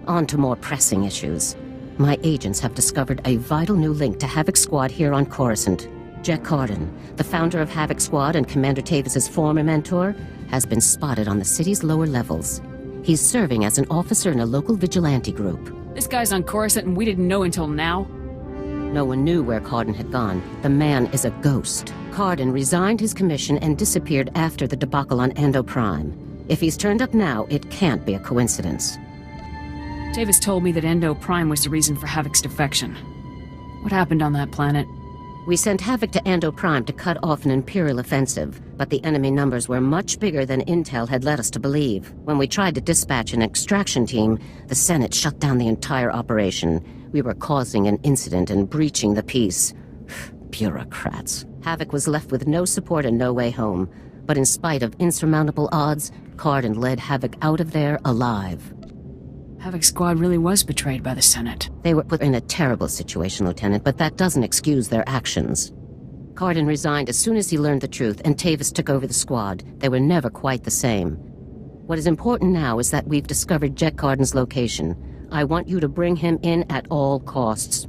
On to more pressing issues. My agents have discovered a vital new link to Havoc Squad here on Coruscant. Jack Carden, the founder of Havoc Squad and Commander Tavis's former mentor, has been spotted on the city's lower levels. He's serving as an officer in a local vigilante group. This guy's on Coruscant and we didn't know until now? No one knew where Carden had gone. The man is a ghost. Carden resigned his commission and disappeared after the debacle on Endo Prime. If he's turned up now, it can't be a coincidence. Tavis told me that Endo Prime was the reason for Havoc's defection. What happened on that planet? We sent Havoc to Endo Prime to cut off an Imperial offensive, but the enemy numbers were much bigger than Intel had led us to believe. When we tried to dispatch an extraction team, the Senate shut down the entire operation. We were causing an incident and breaching the peace. Bureaucrats. Havoc was left with no support and no way home. But in spite of insurmountable odds, Carden led Havoc out of there alive. Havoc Squad really was betrayed by the Senate. They were put in a terrible situation, Lieutenant, but that doesn't excuse their actions. Carden resigned as soon as he learned the truth, and Tavis took over the squad. They were never quite the same. What is important now is that we've discovered Jack Carden's location. I want you to bring him in at all costs.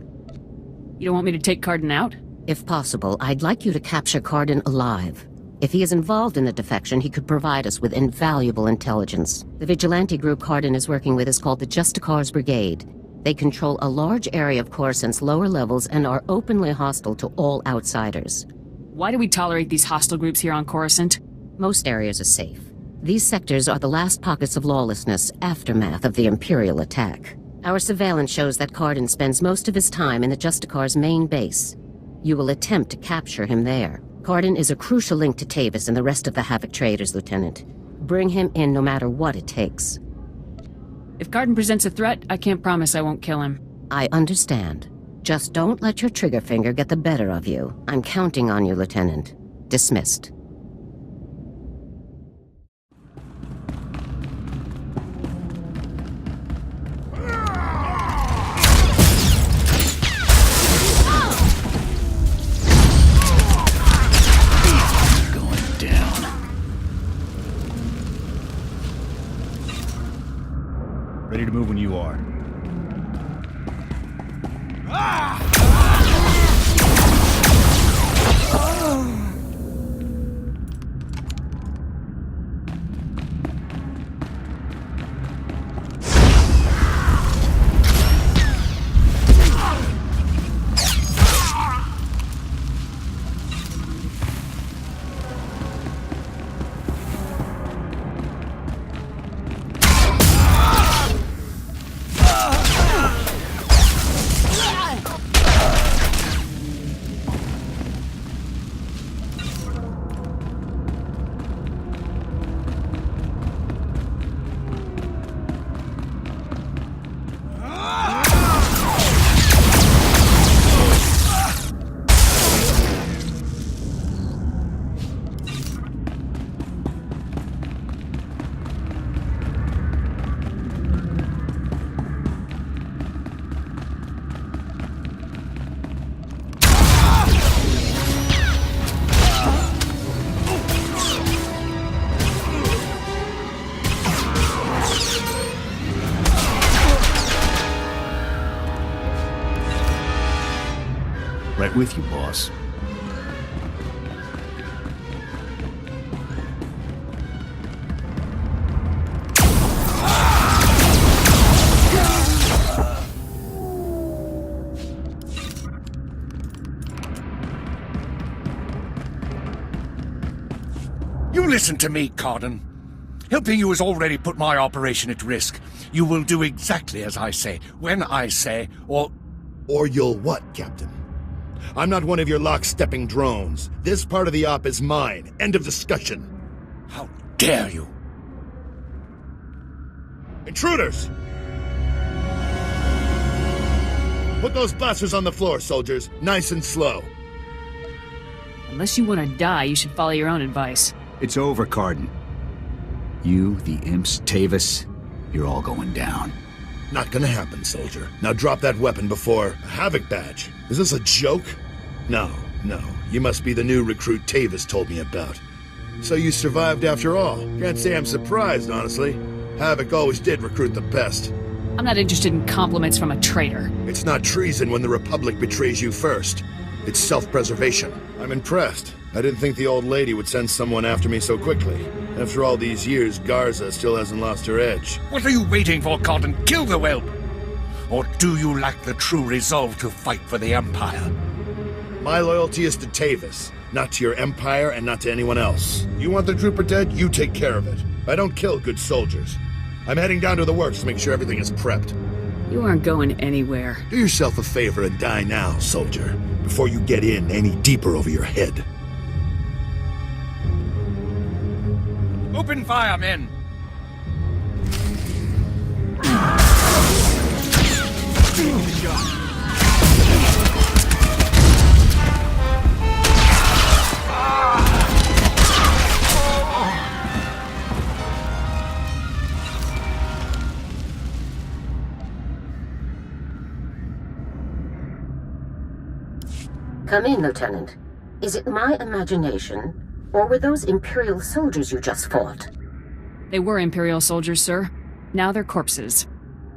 You don't want me to take Carden out? If possible, I'd like you to capture Carden alive. If he is involved in the defection, he could provide us with invaluable intelligence. The vigilante group Carden is working with is called the SWTOR's Brigade. They control a large area of Coruscant's lower levels and are openly hostile to all outsiders. Why do we tolerate these hostile groups here on Coruscant? Most areas are safe. These sectors are the last pockets of lawlessness, aftermath of the Imperial attack. Our surveillance shows that Carden spends most of his time in the SWTOR's main base. You will attempt to capture him there. Carden is a crucial link to Tavis and the rest of the Havoc traders, Lieutenant. Bring him in no matter what it takes. If Carden presents a threat, I can't promise I won't kill him. I understand. Just don't let your trigger finger get the better of you. I'm counting on you, Lieutenant. Dismissed. Ready to move when you are. Right with you, boss. You listen to me, Carden. Helping you has already put my operation at risk. You will do exactly as I say, when I say, or you'll what, Captain? I'm not one of your lock-stepping drones. This part of the op is mine. End of discussion. How dare you? Intruders! Put those blasters on the floor, soldiers. Nice and slow. Unless you want to die, you should follow your own advice. It's over, Carden. You, the imps, Tavis, you're all going down. Not gonna happen, soldier. Now drop that weapon before... A Havoc badge? Is this a joke? No. You must be the new recruit Tavis told me about. So you survived after all. Can't say I'm surprised, honestly. Havoc always did recruit the best. I'm not interested in compliments from a traitor. It's not treason when the Republic betrays you first. It's self-preservation. I'm impressed. I didn't think the old lady would send someone after me so quickly. After all these years, Garza still hasn't lost her edge. What are you waiting for, Cotton? Kill the whelp! Or do you lack the true resolve to fight for the Empire? My loyalty is to Tavis, not to your Empire and not to anyone else. You want the trooper dead? You take care of it. I don't kill good soldiers. I'm heading down to the works to make sure everything is prepped. You aren't going anywhere. Do yourself a favor and die now, soldier, before you get in any deeper over your head. Open fire, men! Come in, Lieutenant. Is it my imagination, or were those Imperial soldiers you just fought? They were Imperial soldiers, sir. Now they're corpses.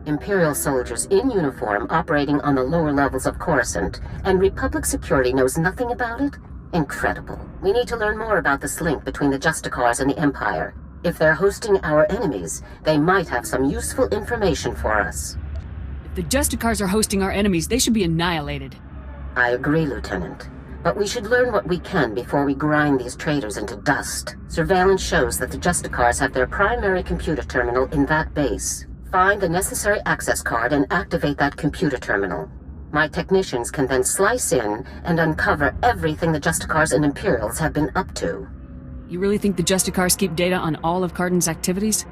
Imperial soldiers in uniform operating on the lower levels of Coruscant, and Republic security knows nothing about it? Incredible. We need to learn more about this link between the Justicars and the Empire. If they're hosting our enemies, they might have some useful information for us. If the Justicars are hosting our enemies, they should be annihilated. I agree, Lieutenant. But we should learn what we can before we grind these traitors into dust. Surveillance shows that the Justicars have their primary computer terminal in that base. Find the necessary access card and activate that computer terminal. My technicians can then slice in and uncover everything the Justicars and Imperials have been up to. You really think the Justicars keep data on all of Cardin's activities?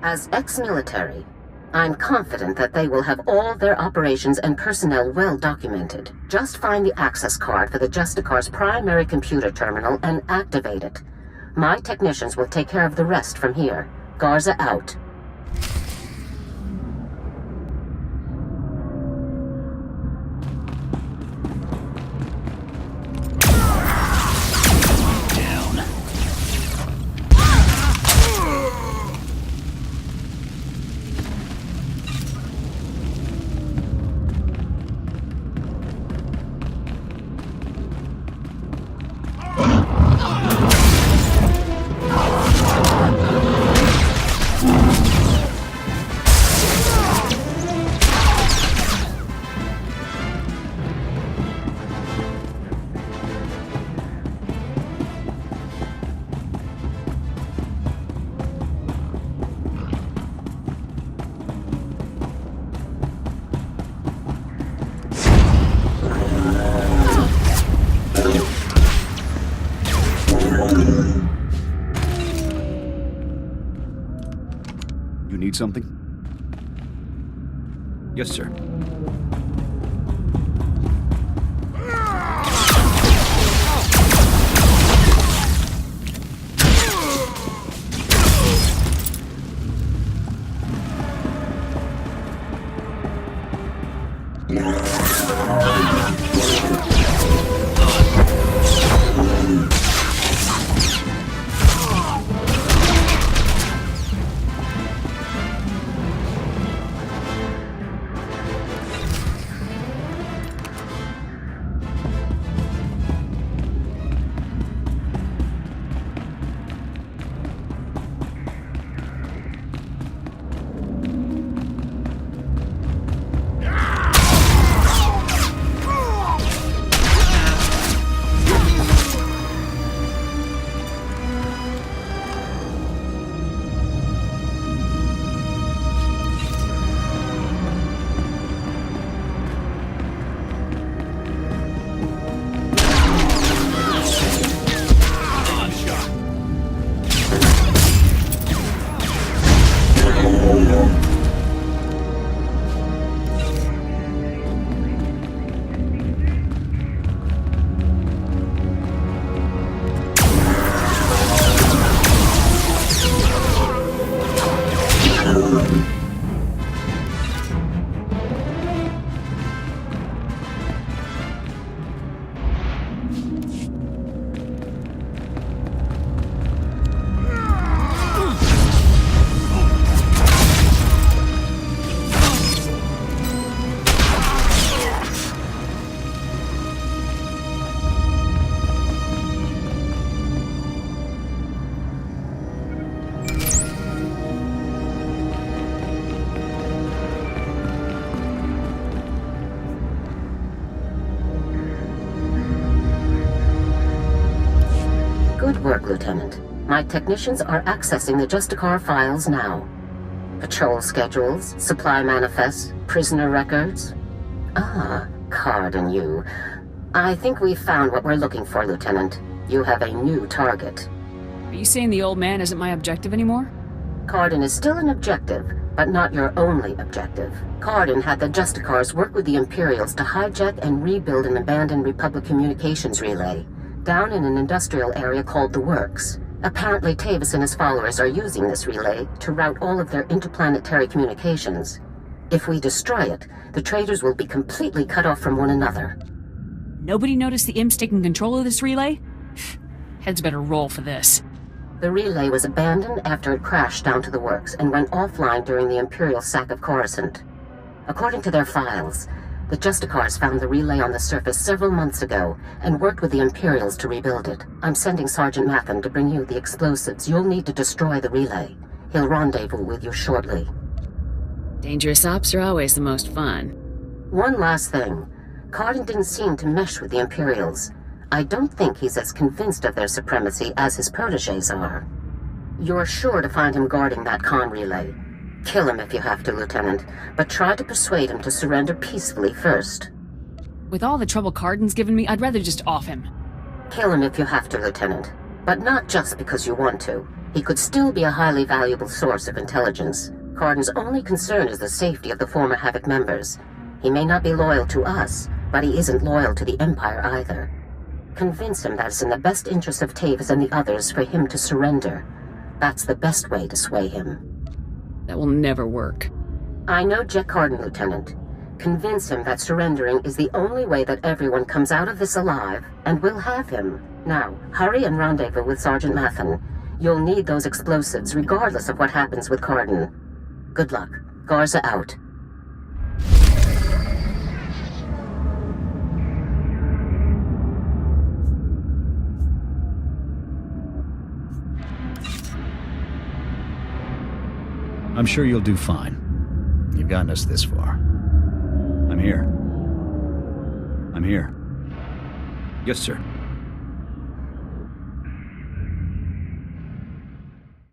As ex-military, I'm confident that they will have all their operations and personnel well documented. Just find the access card for the Justicar's primary computer terminal and activate it. My technicians will take care of the rest from here. Garza out. You need something? Yes, sir. work, Lieutenant. My technicians are accessing the Justicar files now. Patrol schedules, supply manifests, prisoner records. Ah, Card and you. I think we've found what we're looking for, Lieutenant. You have a new target. Are you saying the old man isn't my objective anymore? Cardin is still an objective, but not your only objective. Cardin had the Justicars work with the Imperials to hijack and rebuild an abandoned Republic communications relay, down in an industrial area called the Works. Apparently Tavis and his followers are using this relay to route all of their interplanetary communications. If we destroy it, the traitors will be completely cut off from one another. Nobody noticed the imps taking control of this relay? Heads better roll for this. The relay was abandoned after it crashed down to the Works and went offline during the Imperial sack of Coruscant. According to their files, the Justicars found the relay on the surface several months ago and worked with the Imperials to rebuild it. I'm sending Sergeant Matham to bring you the explosives you'll need to destroy the relay. He'll rendezvous with you shortly. Dangerous ops are always the most fun. One last thing. Cardin didn't seem to mesh with the Imperials. I don't think he's as convinced of their supremacy as his protégés are. You're sure to find him guarding that comm relay. Kill him if you have to, Lieutenant, but try to persuade him to surrender peacefully first. With all the trouble Cardin's given me, I'd rather just off him. Kill him if you have to, Lieutenant, but not just because you want to. He could still be a highly valuable source of intelligence. Cardin's only concern is the safety of the former Havoc members. He may not be loyal to us, but he isn't loyal to the Empire either. Convince him that it's in the best interest of Tavis and the others for him to surrender. That's the best way to sway him. That will never work. I know Jack Cardin, Lieutenant. Convince him that surrendering is the only way that everyone comes out of this alive, and we'll have him. Now, hurry and rendezvous with Sergeant Matham. You'll need those explosives regardless of what happens with Cardin. Good luck. Garza out. I'm sure you'll do fine. You've gotten us this far. I'm here. I'm here. Yes, sir.